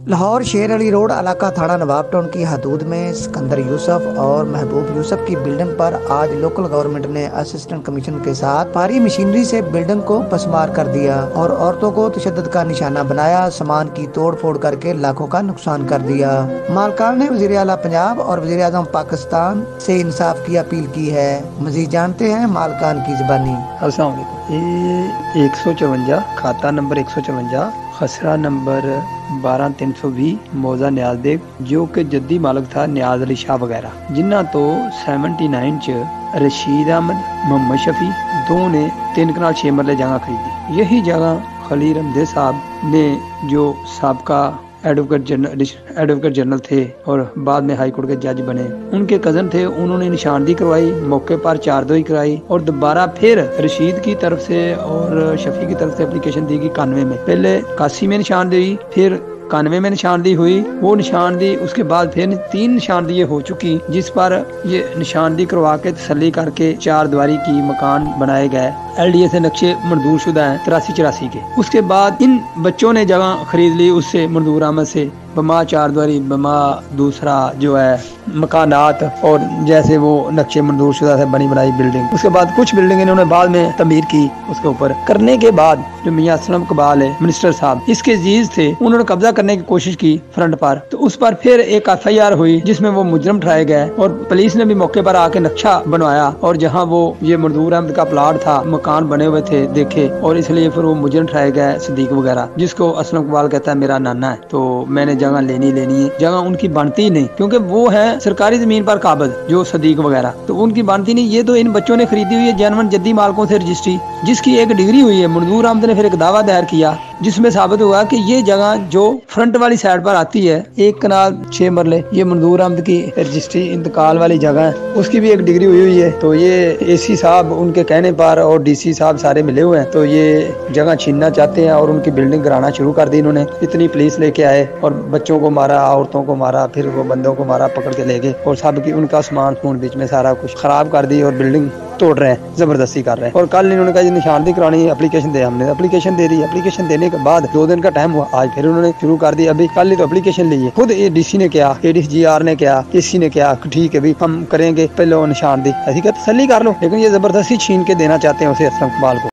लाहौर शेर अली रोड इलाका थाना नवाब टाउन की हदूद में सिकंदर यूसुफ और महबूब यूसुफ की बिल्डिंग पर आज लोकल गवर्नमेंट ने असिस्टेंट कमिश्नर के साथ भारी मशीनरी से बिल्डिंग को पसमार कर दिया और औरतों को तशद्दुद का निशाना बनाया, सामान की तोड़ फोड़ करके लाखों का नुकसान कर दिया। मालकान ने वज़ीर आला पंजाब और वज़ीर आज़म पाकिस्तान से इंसाफ की अपील की है। मजीद जानते हैं मालकान की ज़बानी। अस्सलाम वालेकुम। ये 154 खाता नंबर 154 खसरा नंबर 12320 मौजा न्याज बेग जो कि जद्दी मालिक था न्याज अली शाह वगैरह जिन्ना तो 79 च रशीद अहमद मोहम्मद शफी दो ने 3 कनाल 6 मरले जगह खरीदी। यही जगह खलील अहमद साहब ने जो साबका एडवोकेट जनरल थे और बाद में हाई कोर्ट के जज बने, उनके कजन थे, उन्होंने निशानदी करवाई, मौके पर चारदोई कराई और दोबारा फिर रशीद की तरफ से और शफी की तरफ से एप्लीकेशन दी गई 91 में। पहले 81 में निशानदी, फिर 91 में निशानदी हुई। वो निशानदी उसके बाद फिर 3 निशानदी हो चुकी, जिस पर ये निशानदी करवा के तसल्ली करके 4 द्वारी की मकान बनाए गए। LDA से नक्शे मंजूर शुदा है 83-84 के। उसके बाद इन बच्चों ने जगह खरीद ली उससे मंजूर अहमद से, बमा 4 द्वारी, बमा दूसरा जो है मकानात और जैसे वो नक्शे मंजूर शुदा से बनी बनाई बिल्डिंग। उसके बाद कुछ बिल्डिंग इन्होंने बाद में तमीर की। उसके ऊपर करने के बाद जो मियां असलम कबाल है मिनिस्टर साहब, इसके जीज थे, उन्होंने कब्जा करने की कोशिश की फ्रंट पर, तो उस पर फिर एक FIR हुई जिसमें वो मुजरम ठहराए गए और पुलिस ने भी मौके पर आके नक्शा बनवाया और जहाँ वो ये मंजूर अहमद का प्लाट था, मकान बने हुए थे देखे, और इसलिए फिर वो मुजरम ठहराए गए सदीक वगैरह, जिसको असलम कबाल कहता है मेरा नाना है। तो मैंने जगह लेनी है, जगह उनकी बनती ही नहीं क्योंकि वो है सरकारी जमीन पर काबिज जो सदीक वगैरह, तो उनकी बनती नहीं। ये तो इन बच्चों ने खरीदी हुई है जेन्युइन जद्दी मालकों से रजिस्ट्री, जिसकी एक डिग्री हुई है। मंजूर अहमद ने फिर एक दावा दायर किया जिसमें साबित हुआ कि ये जगह जो फ्रंट वाली साइड पर आती है 1 कनाल 6 मरले, ये मंजूर अहमद की रजिस्ट्री इंतकाल वाली जगह है, उसकी भी एक डिग्री हुई है। तो ये AC साहब उनके कहने पर और DC साहब सारे मिले हुए हैं, तो ये जगह छीनना चाहते हैं और उनकी बिल्डिंग गिराना शुरू कर दी इन्होंने। इतनी पुलिस लेके आए और बच्चों को मारा, औरतों को मारा, फिर वो बंदों को मारा, पकड़ के ले गए और सब की उनका सामान फोन बीच में सारा कुछ खराब कर दी और बिल्डिंग तोड़ रहे हैं, जबरदस्ती कर रहे हैं। और कल इन्होंने कहा निशानदी करानी है, एप्लीकेशन दे, हमने एप्लीकेशन दे दी। एप्लीकेशन देने के बाद 2 दिन का टाइम हुआ, आज फिर उन्होंने शुरू कर दी। अभी कल ही तो एप्लीकेशन ली है, खुद DC ने क्या, ADCR ने क्या, AC ने क्या, ठीक है भी हम करेंगे, पहले निशानदी ऐसी क्या तसल्ली कर लो, लेकिन ये जबरदस्ती छीन के देना चाहते हैं उसे असलम इकबाल को।